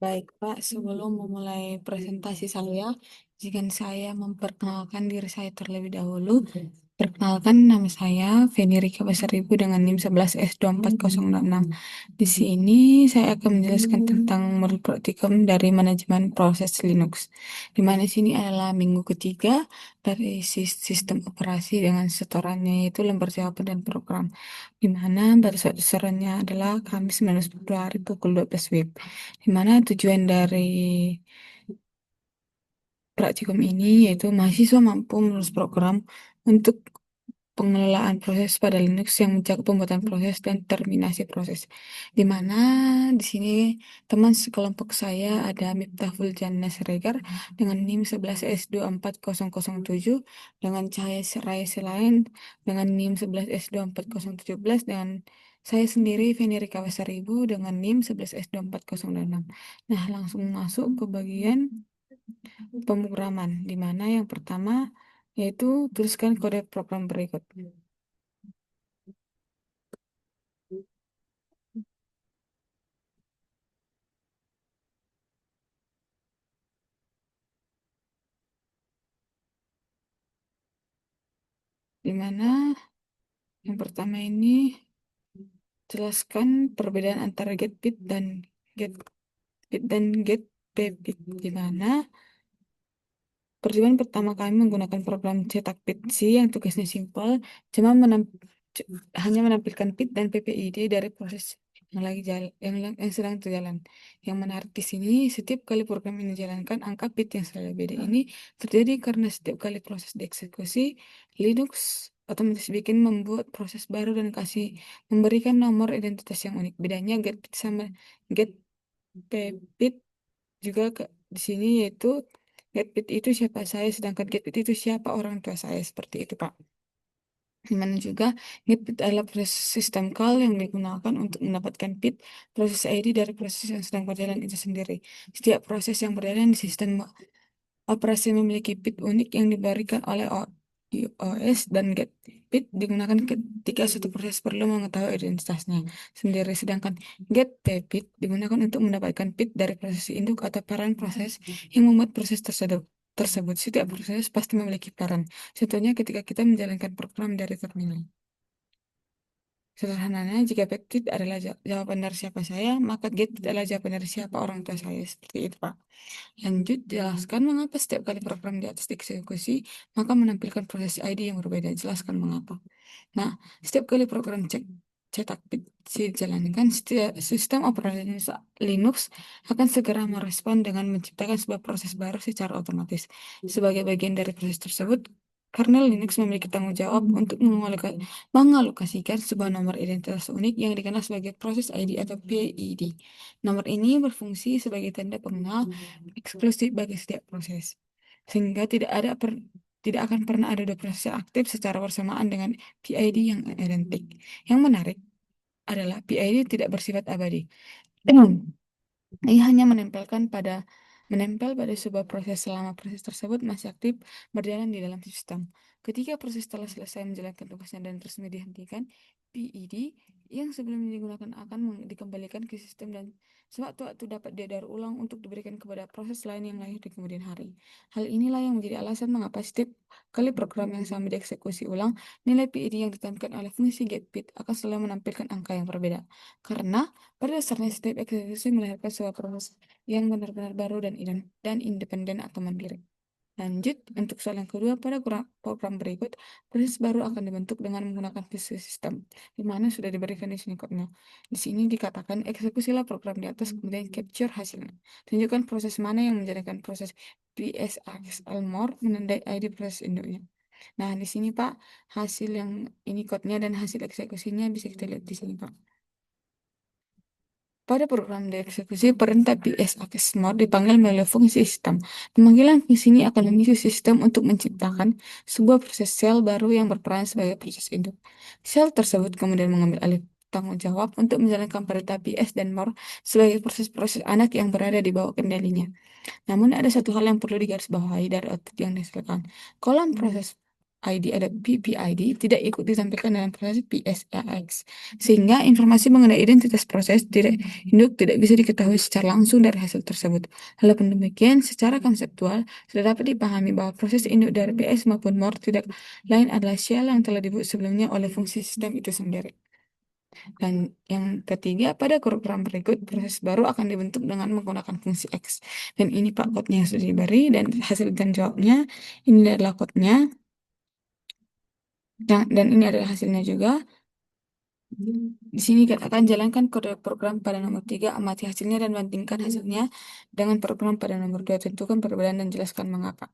Baik, Pak. Sebelum memulai presentasi saya, izinkan saya memperkenalkan diri saya terlebih dahulu. Perkenalkan, nama saya Feni Rika Basaribu dengan NIM 11S24066. Di sini saya akan menjelaskan tentang modul praktikum dari manajemen proses Linux. Di mana sini adalah minggu ketiga dari sistem operasi dengan setorannya yaitu lembar jawaban dan program. Di mana batas waktu setorannya adalah Kamis 19 Februari pukul 12 WIB. Di mana tujuan dari praktikum ini yaitu mahasiswa mampu menulis program untuk pengelolaan proses pada Linux yang mencakup pembuatan proses dan terminasi proses. Di mana di sini teman sekelompok saya ada Miftahul Jannah Siregar dengan NIM 11S24007, dengan Cahaya Seraya Selain dengan NIM 11S24017, dengan saya sendiri Feni Rika Wasaribu dengan NIM 11S24006. Nah, langsung masuk ke bagian pemrograman, di mana yang pertama yaitu tuliskan kode program berikut. Di mana yang pertama ini jelaskan perbedaan antara get bit dan get bit dan get bit, di mana percobaan pertama kami menggunakan program cetak bit C yang tugasnya simpel, cuma c- hanya menampilkan bit dan PPID dari proses yang lagi jalan, yang sedang terjalan. Yang menarik di sini, setiap kali program ini dijalankan, angka bit yang selalu beda ini terjadi karena setiap kali proses dieksekusi, Linux otomatis bikin membuat proses baru dan kasih memberikan nomor identitas yang unik. Bedanya get bit sama get bit juga di sini yaitu Getbit itu siapa saya, sedangkan Getbit itu siapa orang tua saya, seperti itu, Pak. Dimana juga Getbit adalah proses sistem call yang digunakan untuk mendapatkan bit proses ID dari proses yang sedang berjalan itu sendiri. Setiap proses yang berjalan di sistem operasi memiliki bit unik yang diberikan oleh iOS, dan getBit digunakan ketika suatu proses perlu mengetahui identitasnya sendiri, sedangkan getBit digunakan untuk mendapatkan bit dari proses induk atau peran proses yang membuat proses tersebut. Setiap proses pasti memiliki peran. Contohnya ketika kita menjalankan program dari terminal. Sederhananya, jika bit adalah jawaban dari siapa saya, maka getBit adalah jawaban dari siapa orang tua saya. Seperti itu, Pak. Lanjut, jelaskan mengapa setiap kali program di atas dieksekusi, maka menampilkan proses ID yang berbeda. Jelaskan mengapa. Nah, setiap kali program cetak bit dijalankan, sistem operasi Linux akan segera merespon dengan menciptakan sebuah proses baru secara otomatis. Sebagai bagian dari proses tersebut, kernel Linux memiliki tanggung jawab untuk mengalokasikan sebuah nomor identitas unik yang dikenal sebagai proses ID atau PID. Nomor ini berfungsi sebagai tanda pengenal eksklusif bagi setiap proses, sehingga tidak akan pernah ada dua proses yang aktif secara bersamaan dengan PID yang identik. Yang menarik adalah PID tidak bersifat abadi. Ia hanya menempel pada sebuah proses selama proses tersebut masih aktif berjalan di dalam sistem. Ketika proses telah selesai menjalankan tugasnya dan resmi dihentikan, PID yang sebelumnya digunakan akan dikembalikan ke sistem dan sewaktu-waktu dapat didaur ulang untuk diberikan kepada proses lain yang lahir di kemudian hari. Hal inilah yang menjadi alasan mengapa setiap kali program yang sama dieksekusi ulang, nilai PID yang ditampilkan oleh fungsi getBit akan selalu menampilkan angka yang berbeda. Karena pada dasarnya setiap eksekusi melahirkan sebuah proses yang benar-benar baru dan independen atau mandiri. Lanjut, untuk soal yang kedua, pada program berikut, proses baru akan dibentuk dengan menggunakan visual system, di mana sudah diberikan di sini kodenya. Di sini dikatakan, eksekusilah program di atas, kemudian capture hasilnya. Tunjukkan proses mana yang menjadikan proses PSAXL more menandai ID proses induknya. Nah, di sini, Pak, hasil yang ini kodenya dan hasil eksekusinya bisa kita lihat di sini, Pak. Pada program dieksekusi, perintah PSAXmod dipanggil melalui fungsi sistem. Pemanggilan fungsi ini akan memicu sistem untuk menciptakan sebuah proses sel baru yang berperan sebagai proses induk. Sel tersebut kemudian mengambil alih tanggung jawab untuk menjalankan perintah PS dan more sebagai proses-proses anak yang berada di bawah kendalinya. Namun ada satu hal yang perlu digarisbawahi dari output yang dihasilkan. Kolom proses ID ada PPID tidak ikut ditampilkan dalam proses PSAX, sehingga informasi mengenai identitas proses tidak induk tidak bisa diketahui secara langsung dari hasil tersebut. Walaupun demikian, secara konseptual sudah dapat dipahami bahwa proses induk dari PS maupun MOR tidak lain adalah shell yang telah dibuat sebelumnya oleh fungsi sistem itu sendiri. Dan yang ketiga, pada program berikut, proses baru akan dibentuk dengan menggunakan fungsi X. Dan ini Pak kodenya yang sudah diberi, dan hasil dan jawabnya, ini adalah kodenya. Dan ini adalah hasilnya juga. Di sini katakan jalankan kode program pada nomor 3, amati hasilnya dan bandingkan hasilnya dengan program pada nomor 2. Tentukan perbedaan dan jelaskan mengapa.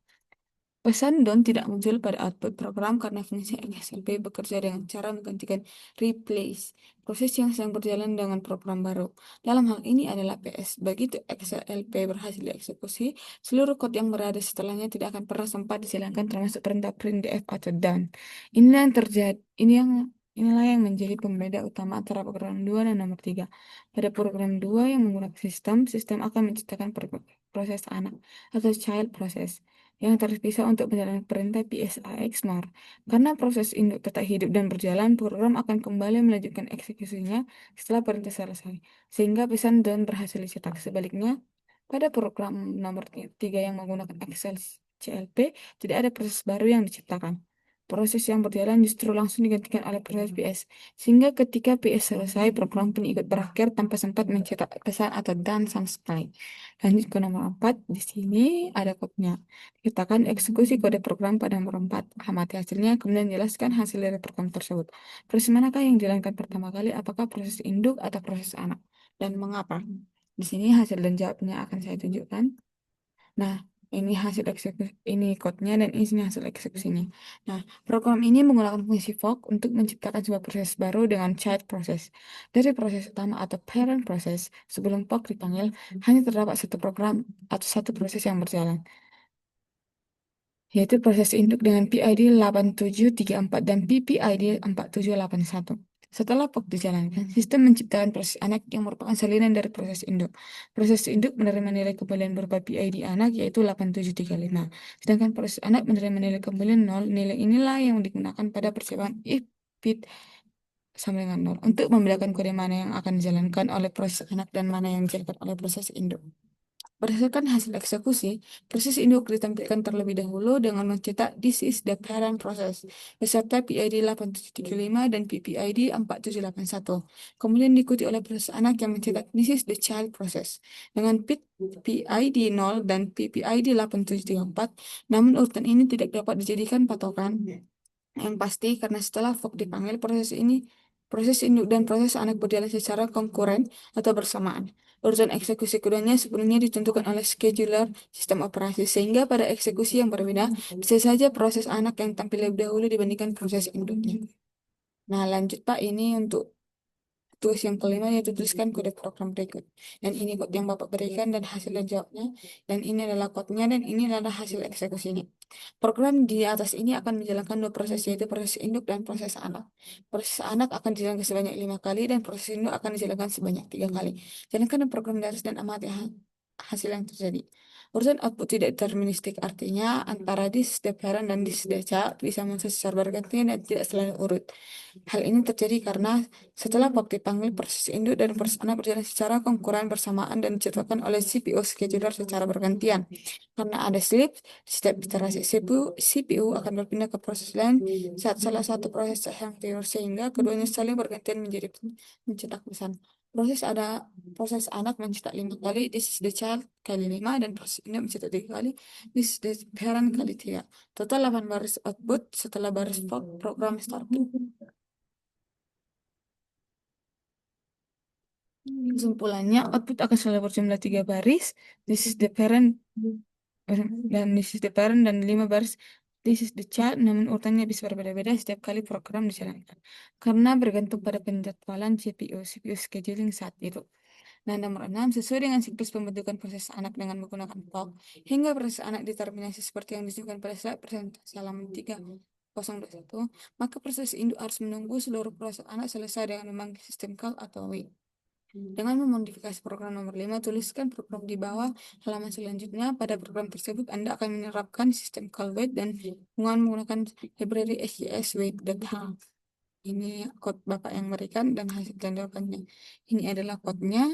Pesan don't tidak muncul pada output program karena fungsi XLP bekerja dengan cara menggantikan replace proses yang sedang berjalan dengan program baru. Dalam hal ini adalah PS. Begitu XLP berhasil dieksekusi, seluruh kode yang berada setelahnya tidak akan pernah sempat dijalankan termasuk perintah printf atau done. Inilah yang terjadi, inilah yang menjadi pembeda utama antara program 2 dan nomor 3. Pada program 2 yang menggunakan sistem akan menciptakan proses anak atau child process yang terpisah untuk menjalankan perintah PSAX MOR. Karena proses induk tetap hidup dan berjalan, program akan kembali melanjutkan eksekusinya setelah perintah selesai, sehingga pesan dan berhasil dicetak. Sebaliknya, pada program nomor 3 yang menggunakan Excel CLP, tidak ada proses baru yang diciptakan. Proses yang berjalan justru langsung digantikan oleh proses PS, sehingga ketika PS selesai, program pun ikut berakhir tanpa sempat mencetak pesan atau dan sama sekali. Lanjut ke nomor 4, di sini ada kodenya. Ciptakan eksekusi kode program pada nomor 4. Amati hasilnya, kemudian jelaskan hasil dari program tersebut. Proses manakah yang dijalankan pertama kali? Apakah proses induk atau proses anak? Dan mengapa? Di sini hasil dan jawabnya akan saya tunjukkan. Nah, ini hasil eksekusi, ini kodenya dan ini hasil eksekusinya. Nah, program ini menggunakan fungsi fork untuk menciptakan sebuah proses baru dengan child process. Dari proses utama atau parent process, sebelum fork dipanggil, hanya terdapat satu program atau satu proses yang berjalan, yaitu proses induk dengan PID 8734 dan PPID 4781. Setelah POC dijalankan, sistem menciptakan proses anak yang merupakan salinan dari proses induk. Proses induk menerima nilai kembalian berupa PID anak yaitu 8735. Sedangkan proses anak menerima nilai kembalian 0. Nilai inilah yang digunakan pada persiapan if bit sama dengan 0 untuk membedakan kode mana yang akan dijalankan oleh proses anak dan mana yang dijalankan oleh proses induk. Berdasarkan hasil eksekusi, proses induk ditampilkan terlebih dahulu dengan mencetak this is the parent process beserta PID 8735 dan PPID 4781. Kemudian diikuti oleh proses anak yang mencetak this is the child process dengan PID 0 dan PPID 8734. Namun urutan ini tidak dapat dijadikan patokan yang pasti karena setelah fork dipanggil, proses induk dan proses anak berjalan secara konkuren atau bersamaan. Urutan eksekusi keduanya sebelumnya ditentukan oleh scheduler sistem operasi, sehingga pada eksekusi yang berbeda, bisa saja proses anak yang tampil lebih dahulu dibandingkan proses induknya. Nah, lanjut Pak, ini untuk tugas yang kelima yaitu tuliskan kode program berikut. Dan ini kode yang Bapak berikan dan hasil dan jawabnya. Dan ini adalah kodenya dan ini adalah hasil eksekusinya. Program di atas ini akan menjalankan dua proses yaitu proses induk dan proses anak. Proses anak akan dijalankan sebanyak 5 kali dan proses induk akan dijalankan sebanyak 3 kali. Jalankan program di atas dan amati hasil yang terjadi. Urutan output tidak deterministik, artinya antara this the parent dan this the child bisa muncul secara bergantian dan tidak selalu urut. Hal ini terjadi karena setelah pop dipanggil, proses induk dan proses anak berjalan secara konkuren bersamaan dan dijadwalkan oleh CPU scheduler secara bergantian. Karena ada sleep, setiap iterasi CPU akan berpindah ke proses lain saat salah satu proses yang tidur sehingga keduanya saling bergantian menjadi mencetak pesan. Proses anak mencetak 5 kali, this is the child kali 5, dan proses induk mencetak 3 kali, this is the parent kali 3. Total 8 baris output setelah baris pop program start. Kesimpulannya, output akan selalu berjumlah 3 baris. This is the parent dan this is the parent dan 5 baris. This is the child, namun urutannya bisa berbeda-beda setiap kali program dijalankan. Karena bergantung pada penjadwalan CPU scheduling saat itu. Nah, nomor 6, sesuai dengan siklus pembentukan proses anak dengan menggunakan POC, hingga proses anak diterminasi seperti yang disebutkan pada slide presentasi halaman 3021, maka proses induk harus menunggu seluruh proses anak selesai dengan memanggil sistem call atau wait. Dengan memodifikasi program nomor 5, tuliskan program di bawah halaman selanjutnya. Pada program tersebut, Anda akan menerapkan sistem call wait dan menggunakan library SJS wait.h. Ini kode Bapak yang berikan dan hasil dan jawabannya. Ini adalah kodenya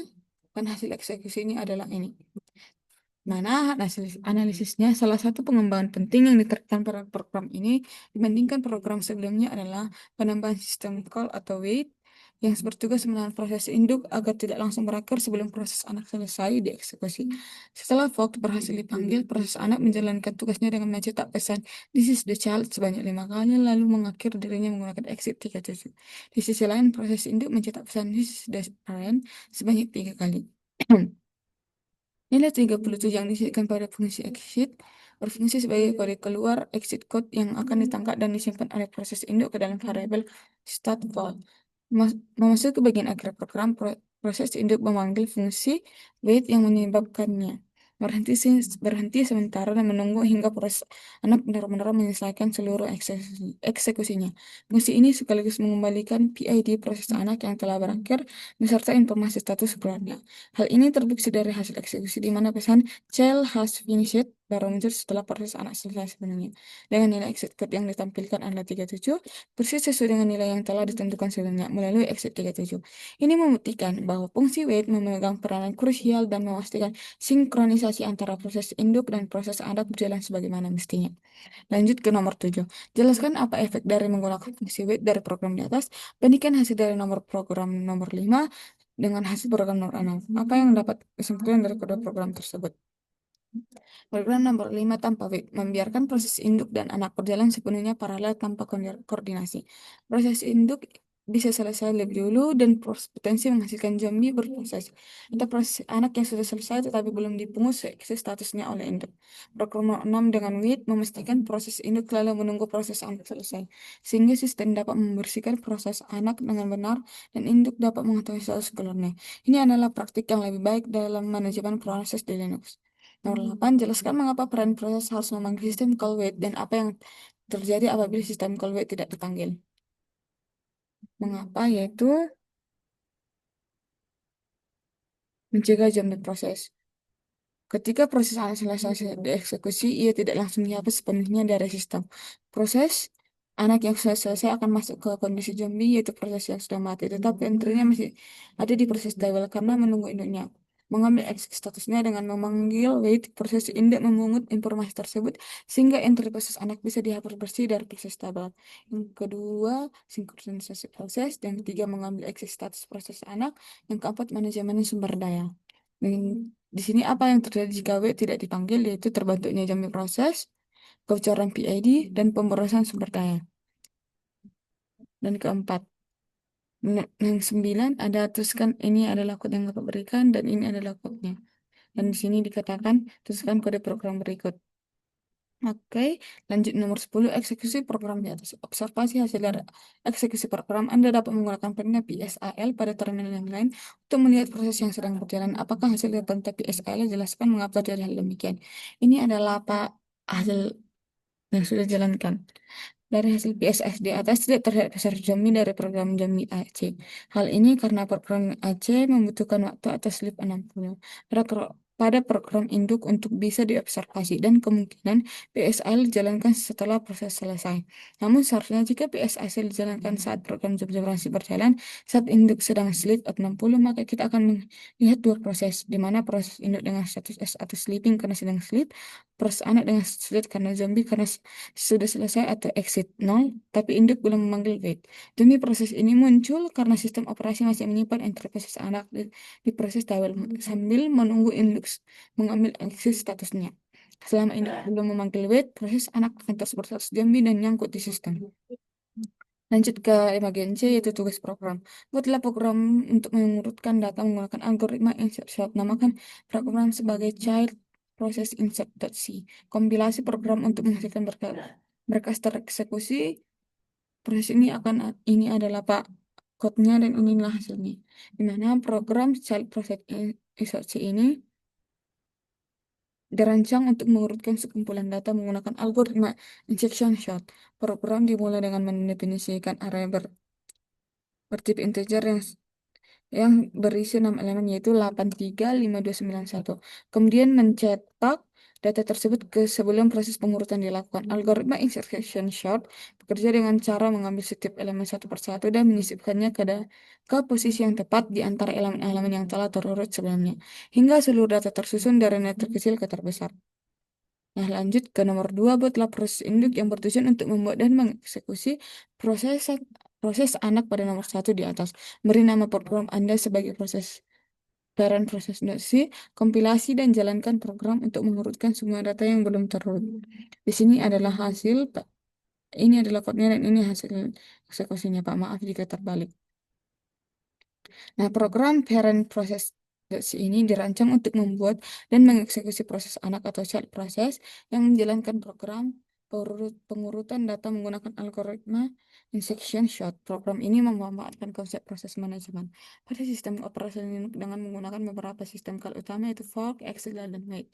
dan hasil eksekusi ini adalah ini. Mana hasil analisisnya, salah satu pengembangan penting yang diterapkan pada program ini dibandingkan program sebelumnya adalah penambahan sistem call atau wait yang bertugas menahan proses induk agar tidak langsung berakhir sebelum proses anak selesai dieksekusi. Setelah Fox berhasil dipanggil, proses anak menjalankan tugasnya dengan mencetak pesan "This is the child" sebanyak 5 kali, lalu mengakhir dirinya menggunakan exit 37. Di sisi lain, proses induk mencetak pesan "This is the parent" sebanyak 3 kali. Nilai 37 yang disisipkan pada fungsi exit berfungsi sebagai kode keluar exit code yang akan ditangkap dan disimpan oleh proses induk ke dalam variabel start call. Memasuki bagian akhir program, proses induk memanggil fungsi wait yang menyebabkannya berhenti sementara dan menunggu hingga proses anak benar-benar menyelesaikan seluruh eksekusinya. Fungsi ini sekaligus mengembalikan PID proses anak yang telah berakhir beserta informasi status keluarga. Hal ini terbukti dari hasil eksekusi di mana pesan "child has finished" baru muncul setelah proses anak selesai sebenarnya. Dengan nilai exit code yang ditampilkan adalah 37, persis sesuai dengan nilai yang telah ditentukan sebelumnya melalui exit 37. Ini membuktikan bahwa fungsi wait memegang peranan krusial dan memastikan sinkronisasi antara proses induk dan proses anak berjalan sebagaimana mestinya. Lanjut ke nomor 7. Jelaskan apa efek dari menggunakan fungsi wait dari program di atas. Bandingkan hasil dari nomor program nomor 5 dengan hasil program nomor 6. Apa yang dapat kesimpulan dari kedua program tersebut? Program nomor 5 tanpa wait membiarkan proses induk dan anak berjalan sepenuhnya paralel tanpa koordinasi. Proses induk bisa selesai lebih dulu dan potensi menghasilkan zombie berproses. Atau proses anak yang sudah selesai tetapi belum dipungut seeksis statusnya oleh induk. Program nomor 6 dengan wait memastikan proses induk lalu menunggu proses anak selesai. Sehingga sistem dapat membersihkan proses anak dengan benar dan induk dapat mengetahui status keluarnya. Ini adalah praktik yang lebih baik dalam manajemen proses di Linux. Nomor 8, jelaskan mengapa peran proses harus memanggil sistem call wait dan apa yang terjadi apabila sistem call wait tidak dipanggil. Mengapa? Yaitu mencegah jamnya proses. Ketika proses anak selesai dieksekusi, ia tidak langsung dihapus sepenuhnya dari sistem. Proses anak yang sudah selesai akan masuk ke kondisi zombie, yaitu proses yang sudah mati. Tetapi entry-nya masih ada di proses stable karena menunggu induknya. Mengambil exit statusnya dengan memanggil wait, proses induk memungut informasi tersebut sehingga entry proses anak bisa dihapus bersih dari proses stable. Yang kedua, sinkronisasi proses. Dan ketiga, mengambil exit status proses anak. Yang keempat, manajemen sumber daya. Dan di sini apa yang terjadi jika W tidak dipanggil, yaitu terbentuknya jamnya proses, kebocoran PID, dan pemborosan sumber daya. Dan keempat, yang 9 ada tuliskan ini adalah kode yang Bapak berikan dan ini adalah kodenya. Dan di sini dikatakan tuliskan kode program berikut. Oke, lanjut nomor 10, eksekusi program di atas. Observasi hasil dari eksekusi program. Anda dapat menggunakan perintah PSAL pada terminal yang lain untuk melihat proses yang sedang berjalan. Apakah hasil dari perintah PSAL? Jelaskan mengapa terjadi hal demikian. Ini adalah apa hasil yang sudah dijalankan. Dari hasil PSS di atas tidak terlihat besar zombie dari program zombie AC. Hal ini karena program AC membutuhkan waktu atau sleep 60 pada program induk untuk bisa diobservasi dan kemungkinan PSL dijalankan setelah proses selesai. Namun seharusnya jika PSL dijalankan saat program observasi berjalan, saat induk sedang sleep 60, maka kita akan melihat dua proses, di mana proses induk dengan status S atau sleeping karena sedang sleep, proses anak dengan sleep karena zombie karena sudah selesai atau exit 0, tapi induk belum memanggil wait. Demi proses ini muncul karena sistem operasi masih menyimpan interface anak di proses tabel sambil menunggu induk mengambil exit statusnya. Selama induk belum memanggil wait, proses anak akan terus berstatus zombie dan nyangkut di sistem. Lanjut ke bagian C, yaitu tugas program. Buatlah program untuk mengurutkan data menggunakan algoritma insert short. Namakan program sebagai child process insert.c. Kompilasi program untuk menghasilkan berkas tereksekusi. Proses ini adalah Pak kodenya dan inilah hasilnya. Di mana program child process insert.c ini dirancang untuk mengurutkan sekumpulan data menggunakan algoritma injection short. Program dimulai dengan mendefinisikan array bertipe integer yang yang berisi 6 elemen yaitu 835291. Kemudian mencetak data tersebut ke sebelum proses pengurutan dilakukan. Algoritma insertion sort bekerja dengan cara mengambil setiap elemen satu persatu dan menyisipkannya ke posisi yang tepat di antara elemen-elemen yang telah terurut sebelumnya, hingga seluruh data tersusun dari net terkecil ke terbesar. Nah, lanjut ke nomor 2, buatlah proses induk yang bertujuan untuk membuat dan mengeksekusi proses proses anak pada nomor satu di atas. Beri nama program Anda sebagai proses parent proses induksi, kompilasi dan jalankan program untuk mengurutkan semua data yang belum terurut. Di sini adalah hasil, Pak. Ini adalah kodenya dan ini hasil eksekusinya, Pak. Maaf jika terbalik. Nah, program parent process ini dirancang untuk membuat dan mengeksekusi proses anak atau child process yang menjalankan program pengurutan data menggunakan algoritma insertion sort. Program ini memanfaatkan konsep proses manajemen pada sistem operasi Linux dengan menggunakan beberapa sistem kal utama yaitu fork, execute, dan wait,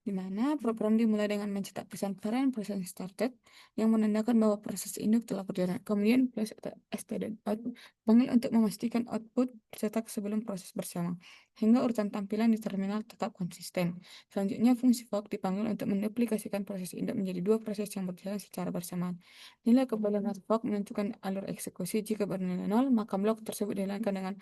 di mana program dimulai dengan mencetak pesan parent process started yang menandakan bahwa proses induk telah berjalan. Kemudian proses std out panggil untuk memastikan output cetak sebelum proses bersama, hingga urutan tampilan di terminal tetap konsisten. Selanjutnya, fungsi fork dipanggil untuk menduplikasikan proses induk menjadi dua proses yang berjalan secara bersamaan. Nilai kembalian fork menentukan alur eksekusi. Jika bernilai 0, maka blok tersebut dijalankan dengan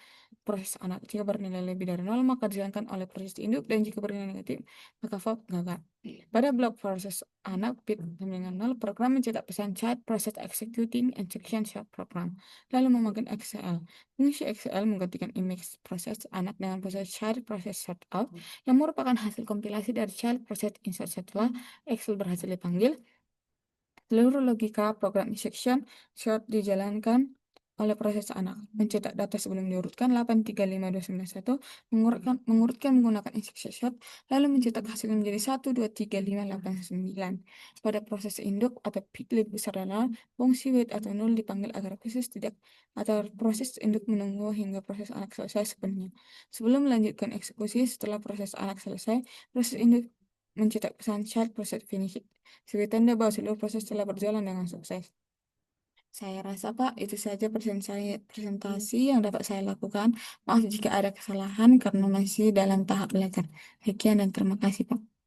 proses anak. Jika bernilai lebih dari 0, maka dijalankan oleh proses induk, dan jika bernilai negatif, maka fork gagal. Pada blok proses anak bit dengan 0, program mencetak pesan child process executing instruction short program, lalu memanggil XCL. Fungsi XCL menggantikan image proses anak dengan proses child process short out yang merupakan hasil kompilasi dari child process insert. Setelah Excel berhasil dipanggil, seluruh logika program instruction short dijalankan oleh proses anak. Mencetak data sebelum diurutkan 835291, mengurutkan menggunakan instruction short, lalu mencetak hasilnya menjadi 1235899. Pada proses induk atau bit lebih besar adalah fungsi wait atau null dipanggil agar proses tidak atau proses induk menunggu hingga proses anak selesai sepenuhnya. Sebelum melanjutkan eksekusi, setelah proses anak selesai, proses induk mencetak pesan child process finish sebagai tanda bahwa seluruh proses telah berjalan dengan sukses. Saya rasa, Pak, itu saja presentasi yang dapat saya lakukan. Maaf jika ada kesalahan karena masih dalam tahap belajar. Sekian dan terima kasih, Pak.